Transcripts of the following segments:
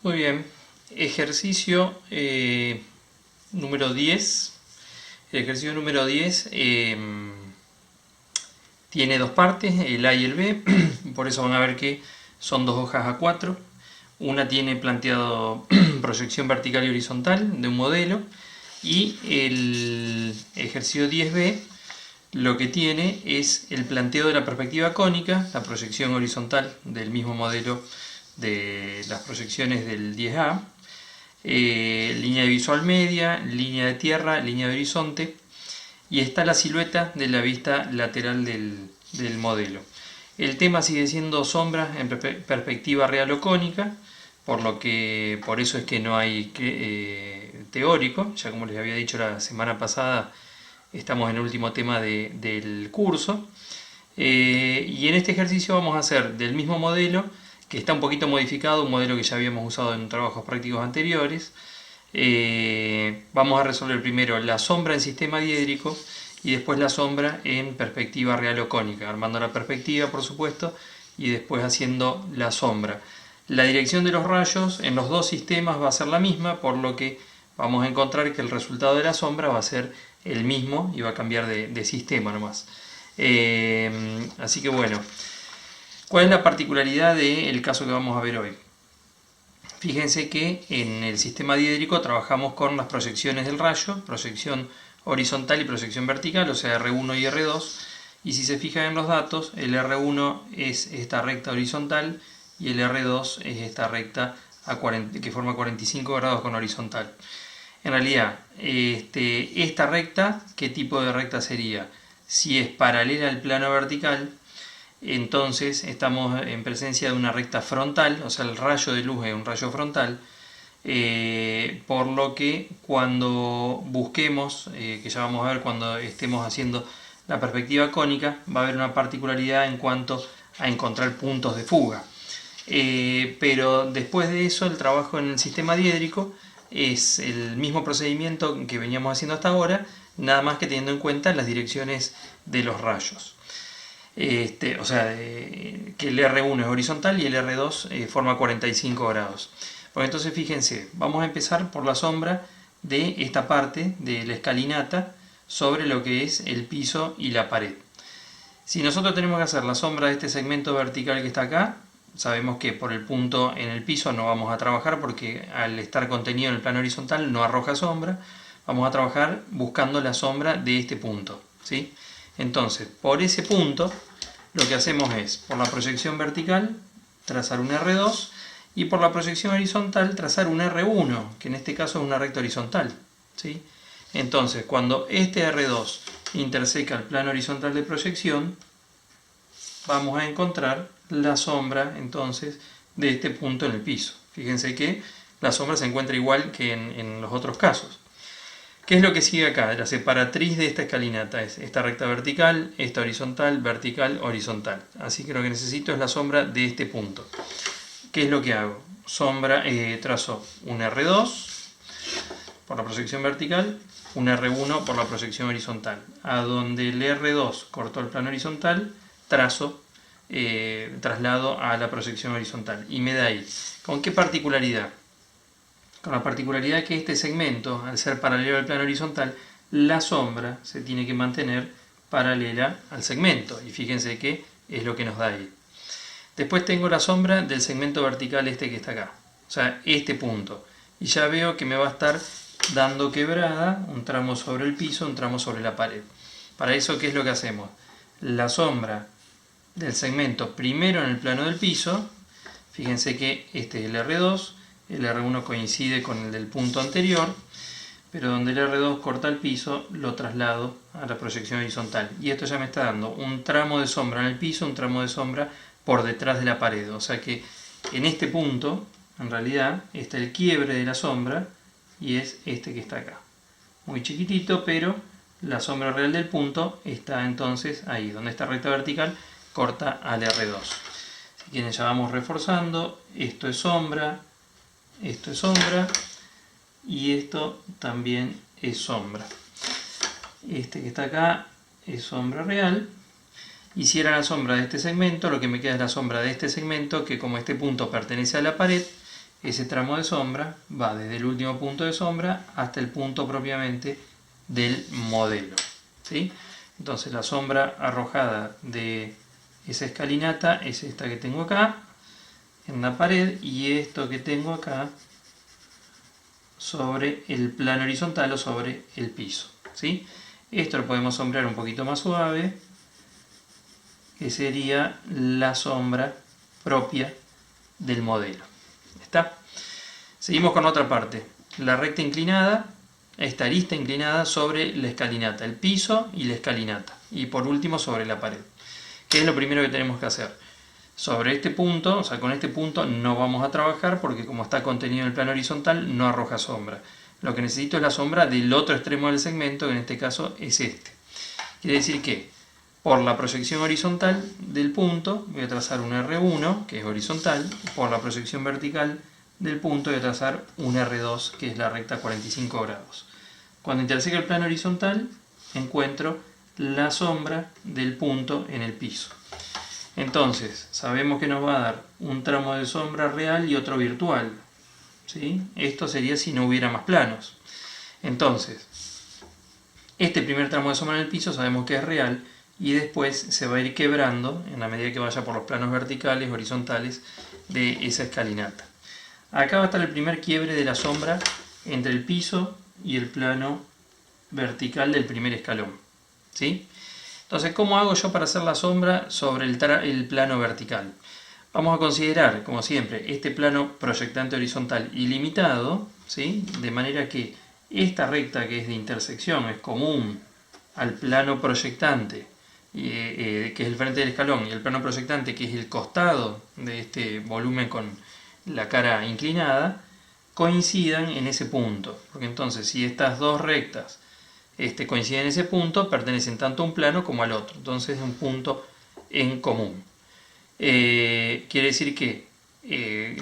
Muy bien, ejercicio número 10. El ejercicio número 10 tiene dos partes, el A y el B, por eso van a ver que son dos hojas A4. Una tiene planteado proyección vertical y horizontal de un modelo, y el ejercicio 10B lo que tiene es el planteo de la perspectiva cónica, la proyección horizontal del mismo modelo de las proyecciones del 10A, línea de visual media, línea de tierra, línea de horizonte, y está la silueta de la vista lateral del modelo. El tema sigue siendo sombras en perspectiva real o cónica, por eso es que no hay teórico. Ya como les había dicho la semana pasada, estamos en el último tema del curso. Y en este ejercicio vamos a hacer del mismo modelo, que está un poquito modificado, un modelo que ya habíamos usado en trabajos prácticos anteriores. Vamos a resolver primero la sombra en sistema diédrico y después la sombra en perspectiva real o cónica, armando la perspectiva, por supuesto, y después haciendo la sombra. La dirección de los rayos en los dos sistemas va a ser la misma, por lo que vamos a encontrar que el resultado de la sombra va a ser el mismo y va a cambiar de sistema nomás. Así que bueno, ¿cuál es la particularidad del caso que vamos a ver hoy? Fíjense que en el sistema diédrico trabajamos con las proyecciones del rayo, proyección horizontal y proyección vertical, o sea R1 y R2, y si se fijan en los datos, el R1 es esta recta horizontal y el R2 es esta recta que forma 45 grados con horizontal. En realidad, esta recta, ¿qué tipo de recta sería? Si es paralela al plano vertical, entonces estamos en presencia de una recta frontal, o sea, el rayo de luz es un rayo frontal, por lo que cuando busquemos, que ya vamos a ver cuando estemos haciendo la perspectiva cónica, va a haber una particularidad en cuanto a encontrar puntos de fuga. Pero después de eso, el trabajo en el sistema diédrico es el mismo procedimiento que veníamos haciendo hasta ahora, nada más que teniendo en cuenta las direcciones de los rayos. O sea, que el R1 es horizontal y el R2 forma 45 grados. Pues entonces fíjense, vamos a empezar por la sombra de esta parte de la escalinata sobre lo que es el piso y la pared. Si nosotros tenemos que hacer la sombra de este segmento vertical que está acá, sabemos que por el punto en el piso no vamos a trabajar porque al estar contenido en el plano horizontal no arroja sombra. Vamos a trabajar buscando la sombra de este punto, ¿sí? Entonces, por ese punto, lo que hacemos es, por la proyección vertical, trazar un R2, y por la proyección horizontal, trazar un R1, que en este caso es una recta horizontal, ¿sí? Entonces, cuando este R2 interseca el plano horizontal de proyección, vamos a encontrar la sombra, entonces, de este punto en el piso. Fíjense que la sombra se encuentra igual que en los otros casos. ¿Qué es lo que sigue acá? La separatriz de esta escalinata es esta recta vertical, esta horizontal, vertical, horizontal. Así que lo que necesito es la sombra de este punto. ¿Qué es lo que hago? Trazo un R2 por la proyección vertical, un R1 por la proyección horizontal. A donde el R2 cortó el plano horizontal, traslado a la proyección horizontal. Y me da ahí. ¿Con qué particularidad? Con la particularidad que este segmento, al ser paralelo al plano horizontal, la sombra se tiene que mantener paralela al segmento. Y fíjense que es lo que nos da ahí. Después tengo la sombra del segmento vertical este que está acá. O sea, este punto. Y ya veo que me va a estar dando quebrada, un tramo sobre el piso, un tramo sobre la pared. Para eso, ¿qué es lo que hacemos? La sombra del segmento primero en el plano del piso. Fíjense que este es el R2. El R1 coincide con el del punto anterior, pero donde el R2 corta el piso, lo traslado a la proyección horizontal. Y esto ya me está dando un tramo de sombra en el piso, un tramo de sombra por detrás de la pared. O sea que en este punto, en realidad, está el quiebre de la sombra y es este que está acá. Muy chiquitito, pero la sombra real del punto está entonces ahí, donde esta recta vertical corta al R2. Si quieren ya vamos reforzando. Esto es sombra. Esto es sombra y esto también es sombra. Este que está acá es sombra real. Y si era la sombra de este segmento, lo que me queda es la sombra de este segmento, que como este punto pertenece a la pared, ese tramo de sombra va desde el último punto de sombra hasta el punto propiamente del modelo, ¿sí? Entonces la sombra arrojada de esa escalinata es esta que tengo acá en la pared, y esto que tengo acá sobre el plano horizontal o sobre el piso, ¿sí? Esto lo podemos sombrear un poquito más suave, que sería la sombra propia del modelo. ¿Está? Seguimos con otra parte. La recta inclinada, esta arista inclinada sobre la escalinata, el piso y la escalinata. Y por último sobre la pared. ¿Qué es lo primero que tenemos que hacer? Sobre este punto, o sea, con este punto no vamos a trabajar porque como está contenido en el plano horizontal no arroja sombra. Lo que necesito es la sombra del otro extremo del segmento, que en este caso es este. Quiere decir que por la proyección horizontal del punto voy a trazar un R1, que es horizontal. Por la proyección vertical del punto voy a trazar un R2, que es la recta 45 grados. Cuando interseca el plano horizontal encuentro la sombra del punto en el piso. Entonces, sabemos que nos va a dar un tramo de sombra real y otro virtual, ¿sí? Esto sería si no hubiera más planos. Entonces, este primer tramo de sombra en el piso sabemos que es real, y después se va a ir quebrando en la medida que vaya por los planos verticales, horizontales de esa escalinata. Acá va a estar el primer quiebre de la sombra entre el piso y el plano vertical del primer escalón, ¿sí? Entonces, ¿cómo hago yo para hacer la sombra sobre el plano vertical? Vamos a considerar, como siempre, este plano proyectante horizontal ilimitado, ¿sí? De manera que esta recta, que es de intersección, es común al plano proyectante, que es el frente del escalón, y el plano proyectante, que es el costado de este volumen con la cara inclinada, coincidan en ese punto. Porque entonces, si estas dos rectas coinciden en ese punto, pertenecen tanto a un plano como al otro. Entonces es un punto en común. Quiere decir que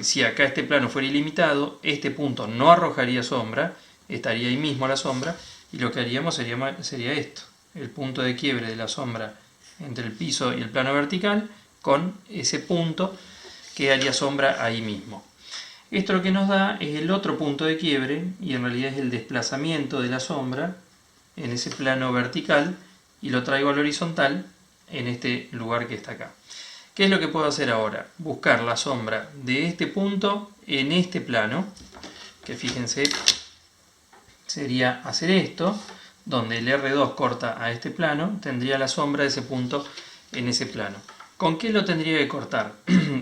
si acá este plano fuera ilimitado, este punto no arrojaría sombra, estaría ahí mismo la sombra, y lo que haríamos sería esto, el punto de quiebre de la sombra entre el piso y el plano vertical, con ese punto que haría sombra ahí mismo. Esto lo que nos da es el otro punto de quiebre, y en realidad es el desplazamiento de la sombra en ese plano vertical, y lo traigo al horizontal en este lugar que está acá. ¿Qué es lo que puedo hacer ahora? Buscar la sombra de este punto en este plano, que fíjense, sería hacer esto, donde el R2 corta a este plano, tendría la sombra de ese punto en ese plano. ¿Con qué lo tendría que cortar?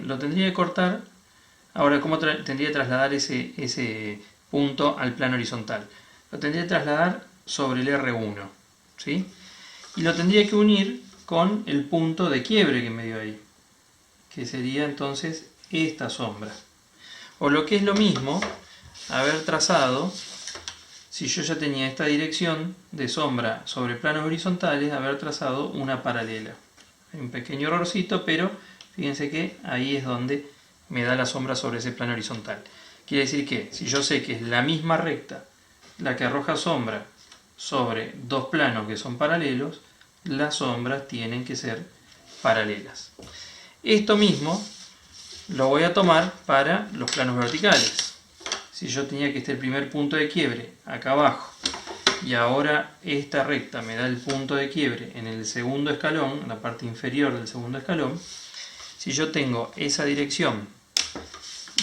Lo tendría que cortar, ahora, ¿cómo tendría que trasladar ese punto al plano horizontal? Lo tendría que trasladar sobre el R1, ¿sí? Y lo tendría que unir con el punto de quiebre que me dio ahí, que sería entonces esta sombra. O lo que es lo mismo, haber trazado, si yo ya tenía esta dirección de sombra sobre planos horizontales, haber trazado una paralela. Hay un pequeño errorcito, pero fíjense que ahí es donde me da la sombra sobre ese plano horizontal. Quiere decir que si yo sé que es la misma recta la que arroja sombra sobre dos planos que son paralelos, las sombras tienen que ser paralelas. Esto mismo lo voy a tomar para los planos verticales. Si yo tenía que el primer punto de quiebre acá abajo, y ahora esta recta me da el punto de quiebre en el segundo escalón, en la parte inferior del segundo escalón, si yo tengo esa dirección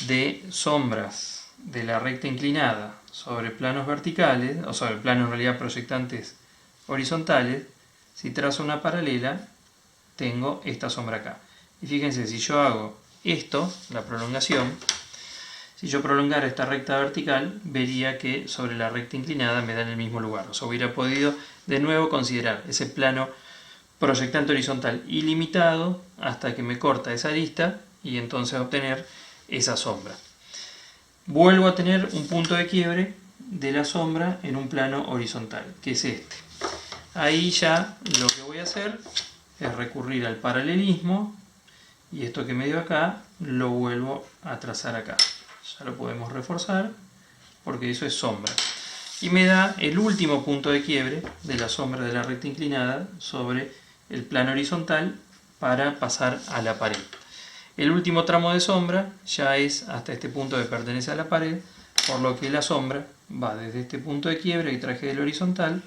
de sombras de la recta inclinada sobre planos verticales, o sobre planos en realidad proyectantes horizontales, si trazo una paralela, tengo esta sombra acá. Y fíjense, si yo hago esto, la prolongación, si yo prolongara esta recta vertical, vería que sobre la recta inclinada me da en el mismo lugar. O sea, hubiera podido de nuevo considerar ese plano proyectante horizontal ilimitado hasta que me corta esa arista y entonces obtener esa sombra. Vuelvo a tener un punto de quiebre de la sombra en un plano horizontal, que es este. Ahí ya lo que voy a hacer es recurrir al paralelismo, y esto que me dio acá lo vuelvo a trazar acá. Ya lo podemos reforzar porque eso es sombra. Y me da el último punto de quiebre de la sombra de la recta inclinada sobre el plano horizontal para pasar a la pared. El último tramo de sombra ya es hasta este punto que pertenece a la pared, por lo que la sombra va desde este punto de quiebre que traje del horizontal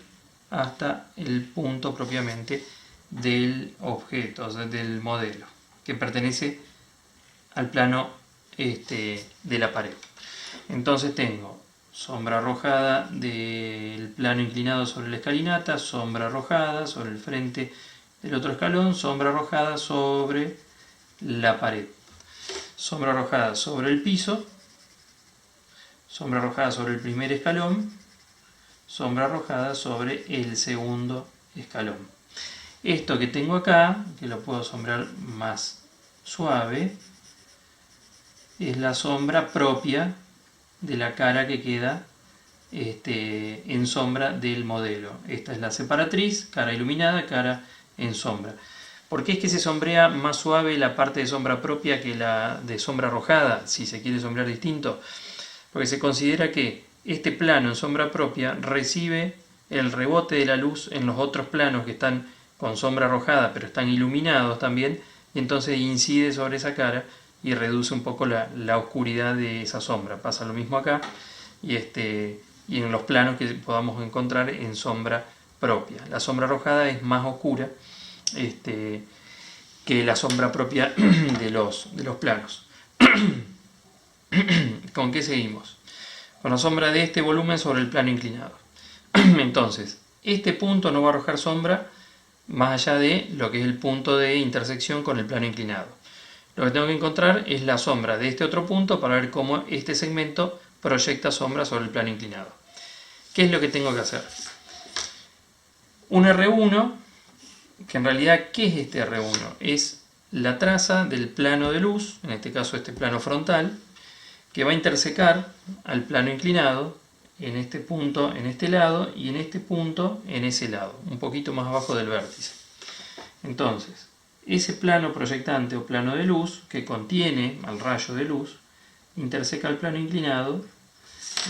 hasta el punto propiamente del objeto, o sea, del modelo, que pertenece al plano de la pared. Entonces tengo sombra arrojada del plano inclinado sobre la escalinata, sombra arrojada sobre el frente del otro escalón, sombra arrojada sobre la pared, sombra arrojada sobre el piso, sombra arrojada sobre el primer escalón, sombra arrojada sobre el segundo escalón. Esto que tengo acá, que lo puedo sombrear más suave, es la sombra propia de la cara que queda en sombra del modelo. Esta es la separatriz, cara iluminada, cara en sombra. ¿Por qué es que se sombrea más suave la parte de sombra propia que la de sombra arrojada, si se quiere sombrear distinto? Porque se considera que este plano en sombra propia recibe el rebote de la luz en los otros planos que están con sombra arrojada, pero están iluminados también, y entonces incide sobre esa cara y reduce un poco la oscuridad de esa sombra. Pasa lo mismo acá y en los planos que podamos encontrar en sombra propia. La sombra arrojada es más oscura que la sombra propia de los planos. ¿Con qué seguimos? Con la sombra de este volumen sobre el plano inclinado. Entonces, este punto no va a arrojar sombra más allá de lo que es el punto de intersección con el plano inclinado. Lo que tengo que encontrar es la sombra de este otro punto para ver cómo este segmento proyecta sombra sobre el plano inclinado. ¿Qué es lo que tengo que hacer? Un R1, que en realidad, ¿qué es este R1? Es la traza del plano de luz, en este caso este plano frontal, que va a intersecar al plano inclinado en este punto en este lado y en este punto en ese lado, un poquito más abajo del vértice. Entonces, ese plano proyectante o plano de luz que contiene al rayo de luz interseca el plano inclinado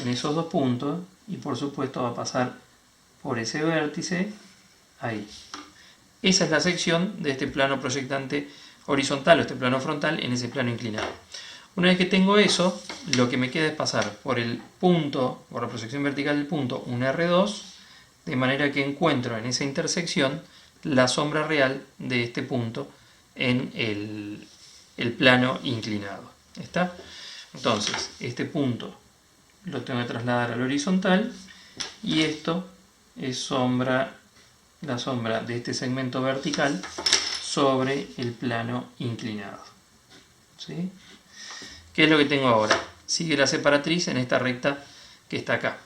en esos dos puntos y por supuesto va a pasar por ese vértice ahí. Esa es la sección de este plano proyectante horizontal o este plano frontal en ese plano inclinado. Una vez que tengo eso, lo que me queda es pasar por el punto, por la proyección vertical del punto, un R2, de manera que encuentro en esa intersección la sombra real de este punto en el plano inclinado. ¿Está? Entonces, este punto lo tengo que trasladar al horizontal y esto es la sombra de este segmento vertical sobre el plano inclinado. ¿Sí? ¿Qué es lo que tengo ahora? Sigue la separatriz en esta recta que está acá,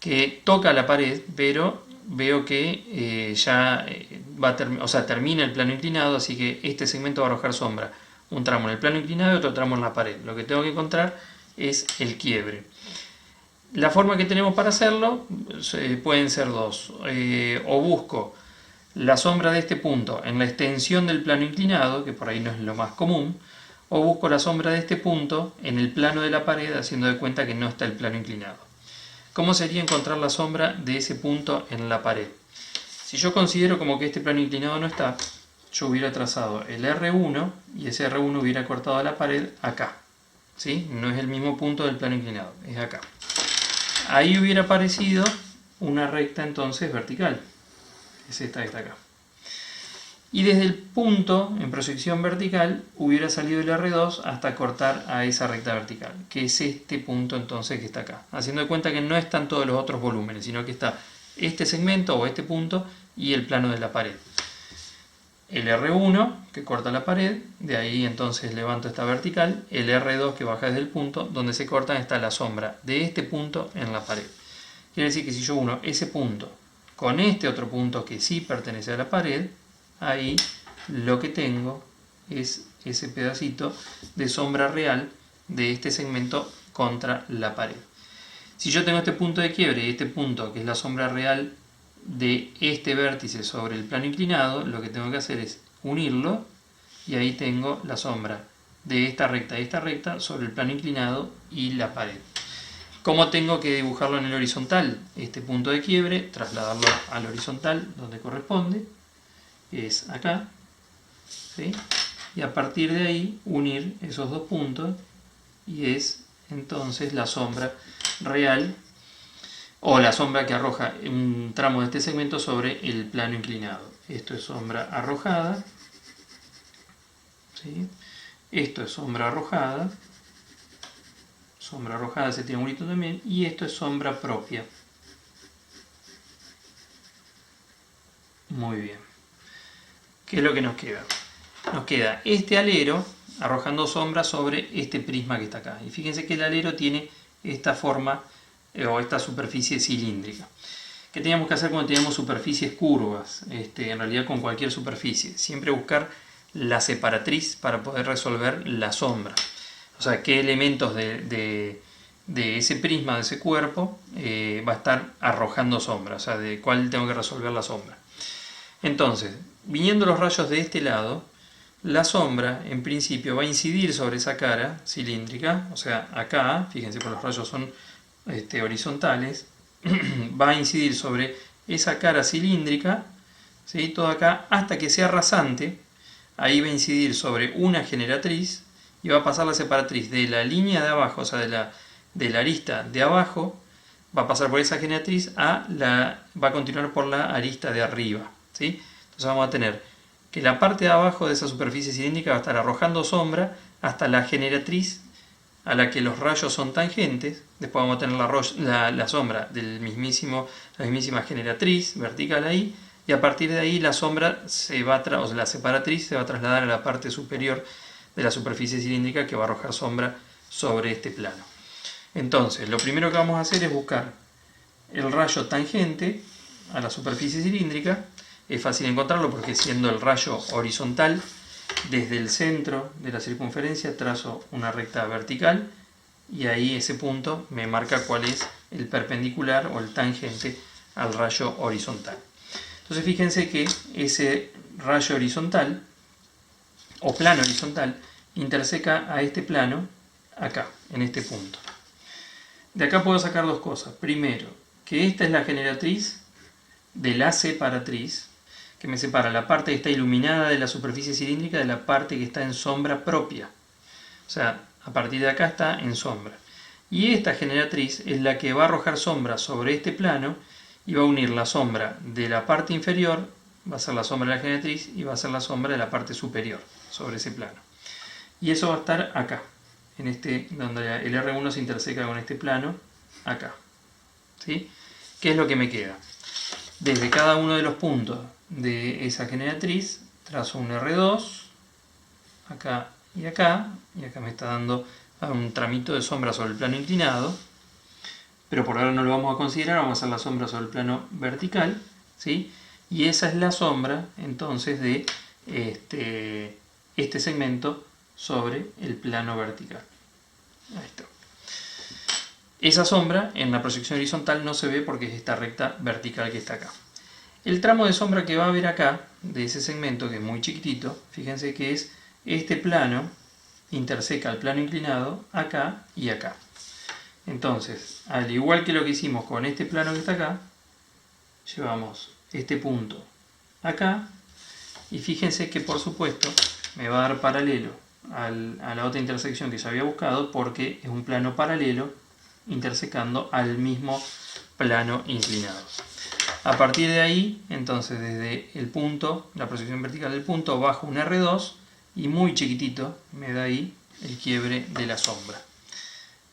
que toca la pared, pero veo que termina el plano inclinado, así que este segmento va a arrojar sombra. Un tramo en el plano inclinado y otro tramo en la pared. Lo que tengo que encontrar es el quiebre. La forma que tenemos para hacerlo pueden ser dos. O busco la sombra de este punto en la extensión del plano inclinado, que por ahí no es lo más común, o busco la sombra de este punto en el plano de la pared, haciendo de cuenta que no está el plano inclinado. ¿Cómo sería encontrar la sombra de ese punto en la pared? Si yo considero como que este plano inclinado no está, yo hubiera trazado el R1 y ese R1 hubiera cortado la pared acá. ¿Sí? No es el mismo punto del plano inclinado, es acá. Ahí hubiera aparecido una recta entonces vertical, es esta que está acá. Y desde el punto en proyección vertical hubiera salido el R2 hasta cortar a esa recta vertical, que es este punto entonces que está acá. Haciendo de cuenta que no están todos los otros volúmenes, sino que está este segmento o este punto y el plano de la pared. El R1 que corta la pared, de ahí entonces levanto esta vertical, el R2 que baja desde el punto, donde se cortan está la sombra de este punto en la pared. Quiere decir que si yo uno ese punto con este otro punto que sí pertenece a la pared, ahí lo que tengo es ese pedacito de sombra real de este segmento contra la pared. Si yo tengo este punto de quiebre y este punto que es la sombra real de este vértice sobre el plano inclinado, lo que tengo que hacer es unirlo y ahí tengo la sombra de esta recta y esta recta sobre el plano inclinado y la pared. ¿Cómo tengo que dibujarlo en el horizontal? Este punto de quiebre, trasladarlo al horizontal donde corresponde, es acá, ¿sí? y a partir de ahí unir esos dos puntos y es entonces la sombra real o la sombra que arroja un tramo de este segmento sobre el plano inclinado. Esto es sombra arrojada, ¿sí? Esto es sombra arrojada ese triangulito también, y esto es sombra propia. Muy bien. ¿Qué es lo que nos queda? Nos queda este alero arrojando sombra sobre este prisma que está acá. Y fíjense que el alero tiene esta forma o esta superficie cilíndrica. ¿Qué teníamos que hacer cuando teníamos superficies curvas? En realidad con cualquier superficie. Siempre buscar la separatriz para poder resolver la sombra. O sea, qué elementos de ese prisma, de ese cuerpo, va a estar arrojando sombra. O sea, de cuál tengo que resolver la sombra. Entonces, viniendo los rayos de este lado, la sombra en principio va a incidir sobre esa cara cilíndrica, o sea, acá, fíjense que los rayos son horizontales, va a incidir sobre esa cara cilíndrica, ¿sí? Todo acá, hasta que sea rasante, ahí va a incidir sobre una generatriz y va a pasar la separatriz de la línea de abajo, o sea, de la arista de abajo, va a pasar por esa generatriz va a continuar por la arista de arriba, ¿sí? Entonces vamos a tener que la parte de abajo de esa superficie cilíndrica va a estar arrojando sombra hasta la generatriz a la que los rayos son tangentes. Después vamos a tener la sombra la mismísima generatriz vertical ahí, y a partir de ahí la sombra la separatriz se va a trasladar a la parte superior de la superficie cilíndrica que va a arrojar sombra sobre este plano. Entonces, lo primero que vamos a hacer es buscar el rayo tangente a la superficie cilíndrica. Es fácil encontrarlo porque siendo el rayo horizontal, desde el centro de la circunferencia trazo una recta vertical y ahí ese punto me marca cuál es el perpendicular o el tangente al rayo horizontal. Entonces fíjense que ese rayo horizontal o plano horizontal interseca a este plano acá, en este punto. De acá puedo sacar dos cosas. Primero, que esta es la generatriz de la separatriz, que me separa la parte que está iluminada de la superficie cilíndrica de la parte que está en sombra propia. O sea, a partir de acá está en sombra. Y esta generatriz es la que va a arrojar sombra sobre este plano y va a unir la sombra de la parte inferior, va a ser la sombra de la generatriz, y va a ser la sombra de la parte superior sobre ese plano. Y eso va a estar acá, donde el R1 se interseca con este plano, acá. ¿Sí? ¿Qué es lo que me queda? Desde cada uno de los puntos de esa generatriz trazo un R2, acá, y acá me está dando un tramito de sombra sobre el plano inclinado, pero por ahora no lo vamos a considerar, vamos a hacer la sombra sobre el plano vertical, ¿sí? Y esa es la sombra entonces de este segmento sobre el plano vertical. Ahí está. Esa sombra en la proyección horizontal no se ve porque es esta recta vertical que está acá. El tramo de sombra que va a haber acá, de ese segmento que es muy chiquitito, fíjense que es este plano, interseca el plano inclinado acá y acá. Entonces, al igual que lo que hicimos con este plano que está acá, llevamos este punto acá y fíjense que por supuesto me va a dar paralelo a la otra intersección que ya había buscado porque es un plano paralelo intersecando al mismo plano inclinado. A partir de ahí, entonces desde el punto, la proyección vertical del punto, bajo un R2 y muy chiquitito me da ahí el quiebre de la sombra.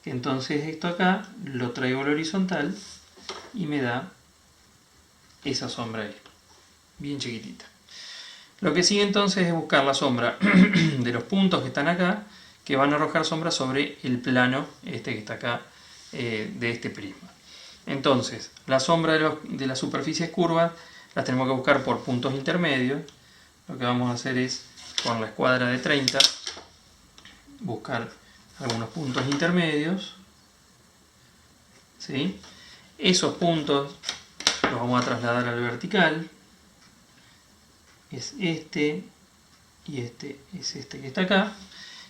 Entonces esto acá lo traigo al horizontal y me da esa sombra ahí, bien chiquitita. Lo que sigue entonces es buscar la sombra de los puntos que están acá, que van a arrojar sombra sobre el plano que está acá de este prisma. Entonces, la sombra de las superficies curvas las tenemos que buscar por puntos intermedios. Lo que vamos a hacer es, con la escuadra de 30, buscar algunos puntos intermedios, ¿sí? Esos puntos los vamos a trasladar al vertical. Es este y este es este que está acá.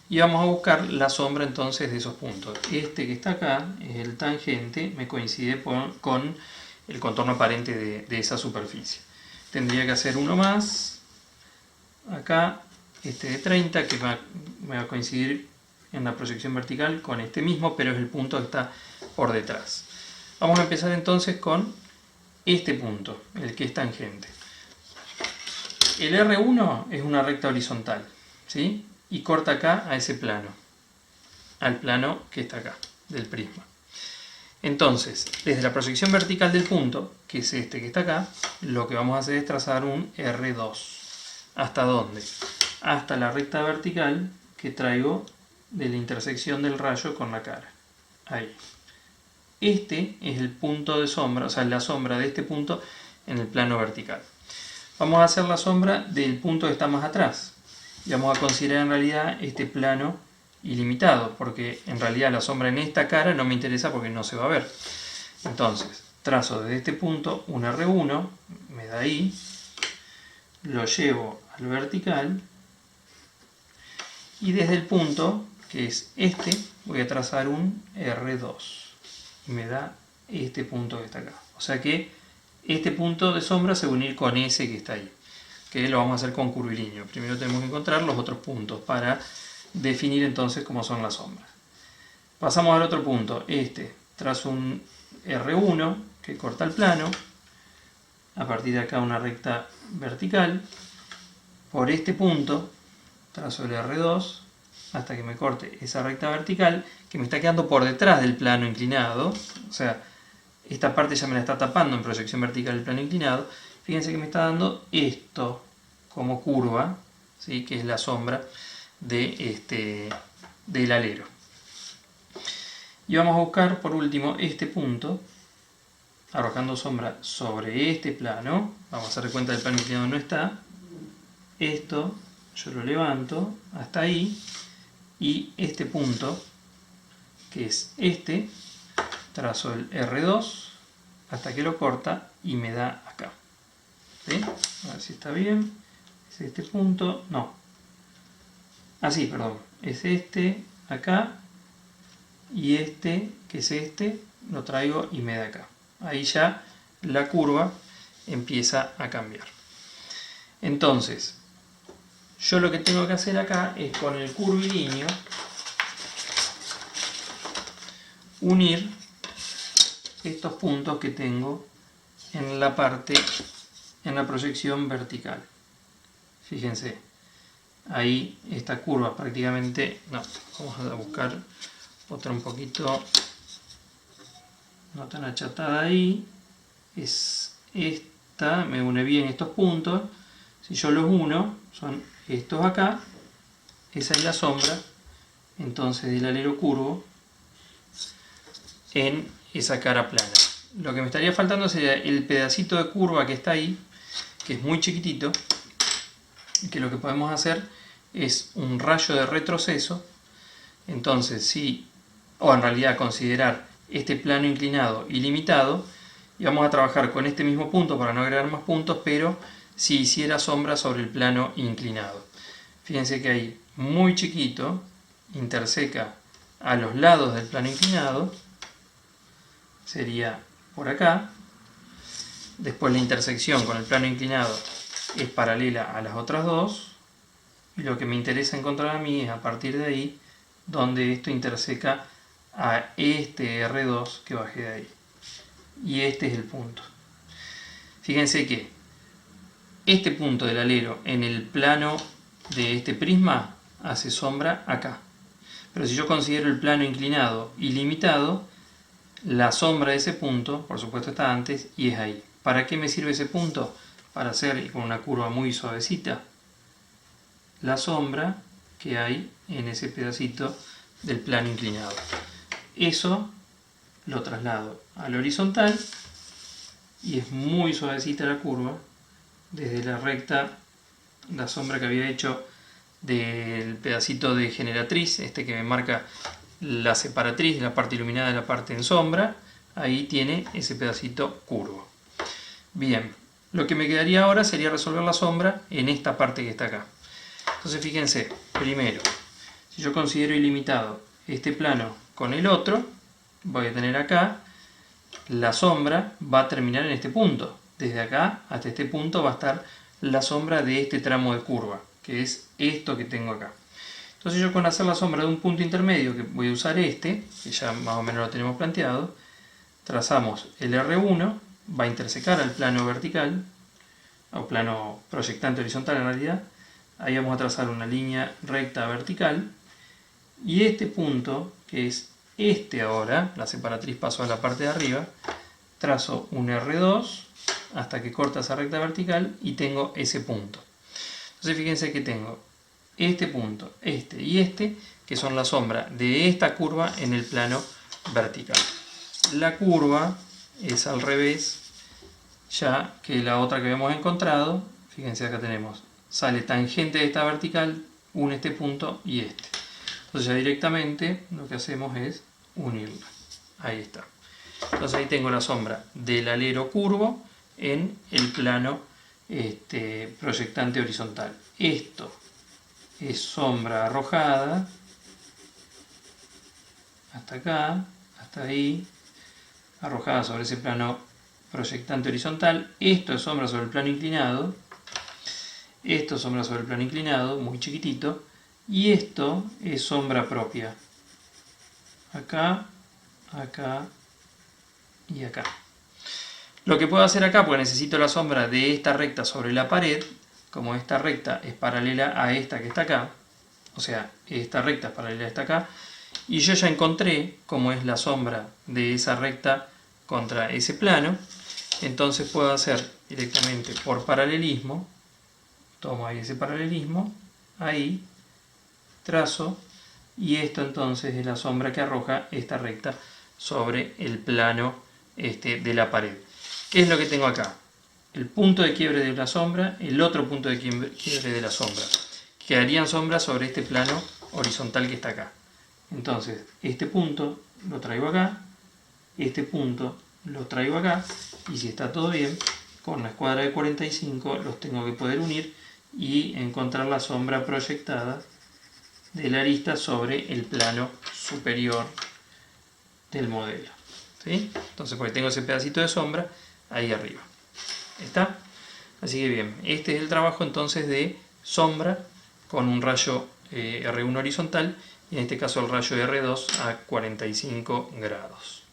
Y vamos a buscar la sombra entonces de esos puntos. Este que está acá es el tangente, me coincide con el contorno aparente de esa superficie. Tendría que hacer uno más. Acá este de 30, que me va a coincidir en la proyección vertical con este mismo, pero es el punto que está por detrás. Vamos a empezar entonces con este punto, el que es tangente. El R1 es una recta horizontal, ¿sí? Y corta acá a ese plano, al plano que está acá, del prisma. Entonces, desde la proyección vertical del punto, que es este que está acá, lo que vamos a hacer es trazar un R2. ¿Hasta dónde? Hasta la recta vertical que traigo de la intersección del rayo con la cara. Ahí. Este es el punto de sombra, o sea, la sombra de este punto en el plano vertical. Vamos a hacer la sombra del punto que está más atrás. Y vamos a considerar en realidad este plano ilimitado, porque en realidad la sombra en esta cara no me interesa porque no se va a ver. Entonces, trazo desde este punto un R1, me da ahí, lo llevo al vertical, y desde el punto, que es este, voy a trazar un R2, y me da este punto que está acá. O sea que este punto de sombra se va a unir con ese que está ahí, que lo vamos a hacer con curvilíneo. Primero tenemos que encontrar los otros puntos para definir entonces cómo son las sombras. Pasamos al otro punto, trazo un R1 que corta el plano, a partir de acá una recta vertical, por este punto trazo el R2 hasta que me corte esa recta vertical que me está quedando por detrás del plano inclinado, o sea, esta parte ya me la está tapando en proyección vertical el plano inclinado. Fíjense que me está dando esto como curva, ¿sí? Que es la sombra de del alero. Y vamos a buscar por último este punto, arrojando sombra sobre este plano. Vamos a hacer de cuenta que el plano inclinado no está. Esto yo lo levanto hasta ahí, y este punto, que es este, trazo el R2 hasta que lo corta y me da acá. ¿Sí? A ver si está bien. Es este punto, no. Así, perdón. Es este acá, y este, que es este, lo traigo y me da acá. Ahí ya la curva empieza a cambiar. Entonces, yo lo que tengo que hacer acá es con el curvilíneo unir estos puntos que tengo en la parte, en la proyección vertical. Fíjense, ahí esta curva prácticamente, no, vamos a buscar otra un poquito no tan achatada ahí, es esta, me une bien estos puntos. Si yo los uno, son estos acá, esa es la sombra entonces del alero curvo en esa cara plana. Lo que me estaría faltando sería el pedacito de curva que está ahí, que es muy chiquitito, y que lo que podemos hacer es un rayo de retroceso. Entonces, o en realidad considerar este plano inclinado ilimitado, y vamos a trabajar con este mismo punto para no agregar más puntos, pero si hiciera sombra sobre el plano inclinado. Fíjense que ahí, muy chiquito, interseca a los lados del plano inclinado, sería por acá. Después la intersección con el plano inclinado es paralela a las otras dos, y lo que me interesa encontrar a mí es a partir de ahí donde esto interseca a este R2 que bajé de ahí, y este es el punto. Fíjense que este punto del alero en el plano de este prisma hace sombra acá, pero si yo considero el plano inclinado ilimitado, la sombra de ese punto, por supuesto, está antes y es ahí. ¿Para qué me sirve ese punto? Para hacer con una curva muy suavecita la sombra que hay en ese pedacito del plano inclinado. Eso lo traslado al horizontal y es muy suavecita la curva desde la recta, la sombra que había hecho del pedacito de generatriz, que me marca la separatriz de la parte iluminada de la parte en sombra. Ahí tiene ese pedacito curvo. Bien, lo que me quedaría ahora sería resolver la sombra en esta parte que está acá. Entonces fíjense, primero, si yo considero ilimitado este plano con el otro, voy a tener acá, la sombra va a terminar en este punto. Desde acá hasta este punto va a estar la sombra de este tramo de curva, que es esto que tengo acá. Entonces yo con hacer la sombra de un punto intermedio, que voy a usar que ya más o menos lo tenemos planteado, trazamos el R1, va a intersecar al plano vertical, o plano proyectante horizontal en realidad. Ahí vamos a trazar una línea recta vertical, y este punto, que es ahora, la separatriz pasó a la parte de arriba, trazo un R2 hasta que corta esa recta vertical y tengo ese punto. Entonces fíjense que tengo este punto, y que son la sombra de esta curva en el plano vertical. La curva es al revés, ya que la otra que habíamos encontrado. Fíjense, acá tenemos, sale tangente de esta vertical, une este punto y este. Entonces ya directamente lo que hacemos es unirla. Ahí está. Entonces ahí tengo la sombra del alero curvo en el plano proyectante horizontal. Esto es sombra arrojada hasta acá, hasta ahí, arrojada sobre ese plano proyectante horizontal. Esto es sombra sobre el plano inclinado. Esto es sombra sobre el plano inclinado, muy chiquitito. Y esto es sombra propia. Acá, acá y acá. Lo que puedo hacer acá, porque necesito la sombra de esta recta sobre la pared, como esta recta es paralela a esta que está acá, o sea, esta recta es paralela a esta acá, y yo ya encontré cómo es la sombra de esa recta contra ese plano, entonces puedo hacer directamente por paralelismo, tomo ahí ese paralelismo, ahí, trazo, y esto entonces es la sombra que arroja esta recta sobre el plano de la pared. ¿Qué es lo que tengo acá? El punto de quiebre de la sombra, el otro punto de quiebre de la sombra. Quedarían sombras sobre este plano horizontal que está acá. Entonces, este punto lo traigo acá, este punto lo traigo acá, y si está todo bien, con la escuadra de 45 los tengo que poder unir y encontrar la sombra proyectada de la arista sobre el plano superior del modelo. ¿Sí? Entonces, porque tengo ese pedacito de sombra ahí arriba. ¿Está? Así que bien, este es el trabajo entonces de sombra con un rayo R1 horizontal, y en este caso el rayo R2 a 45 grados.